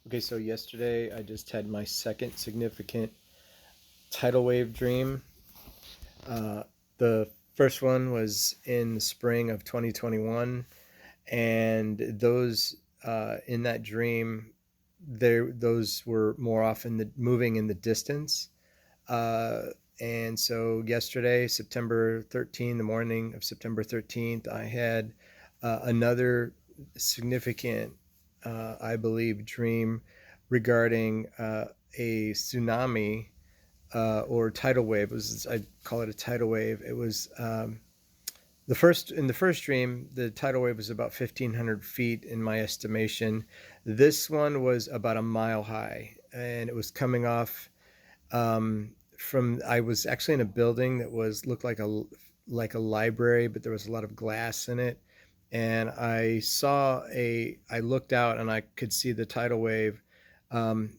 Okay, so yesterday I just had my second significant tidal wave dream. Uh, the first one was in the spring of 2021, and those in that dream, those were more often moving in the distance. Uh, and so yesterday, September 13th, the morning of September 13th, I had another significant, I believe, dream regarding a tsunami or tidal wave. I call it a tidal wave. It was the first in the first dream. The tidal wave was about 1,500 feet in my estimation. This one was about a mile high, and it was coming off from. I was actually in a building that was looked like a library, but there was a lot of glass in it. And I looked out and I could see the tidal wave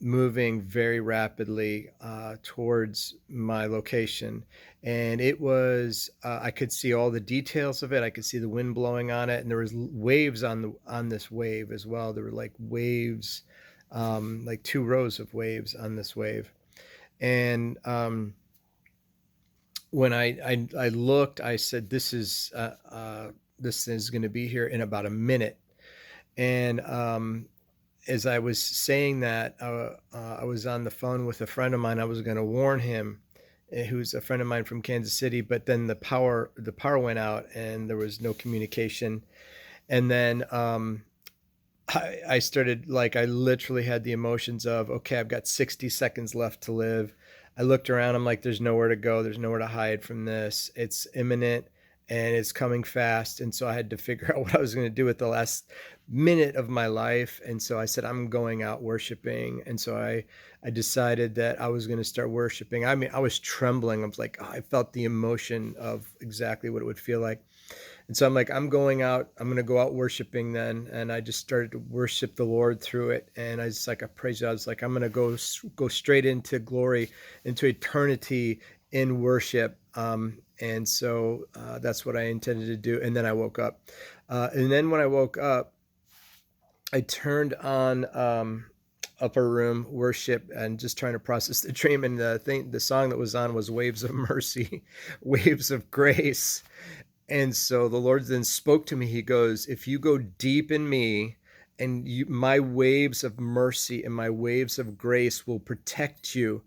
moving very rapidly towards my location. And I could see all the details of it. I could see the wind blowing on it, and there was waves on this wave as well. There were like waves, like two rows of waves on this wave. And when I looked, I said, this is going to be here in about a minute. And as I was saying that, I was on the phone with a friend of mine. I was going to warn him, who's a friend of mine from Kansas City, but then the power went out and there was no communication. And then I started, like, I literally had the emotions of, okay, I've got 60 seconds left to live. I looked around. I'm like, there's nowhere to go. There's nowhere to hide from this. It's imminent and it's coming fast. And so I had to figure out what I was going to do with the last minute of my life. And so I said, I'm going out worshiping. And so I decided that I was going to start worshiping. I mean, I was trembling. I was like, I felt the emotion of exactly what it would feel like. And so I'm like, I'm going out. I'm going to go out worshiping then. And I just started to worship the Lord through it. And I praised God. I was like, I'm going to go straight into glory, into eternity in worship. And so that's what I intended to do. And then I woke up. And then when I woke up, I turned on upper room worship and just trying to process the dream. And the song that was on was Waves of Mercy, Waves of Grace. And so the Lord then spoke to me. He goes, if you go deep in me, and my waves of mercy and my waves of grace will protect you.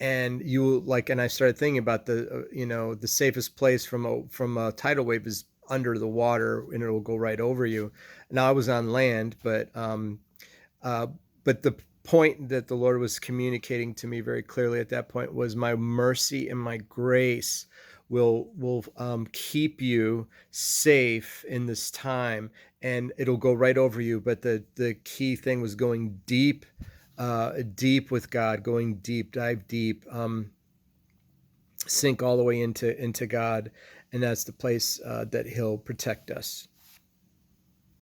And you will, like, and I started thinking about the safest place from a tidal wave is under the water, and it will go right over you. Now I was on land, uh, but the point that the Lord was communicating to me very clearly at that point was my mercy and my grace will keep you safe in this time, and it'll go right over you. But the key thing was going deep, deep with God, going deep, dive deep, sink all the way into God, and that's the place that He'll protect us.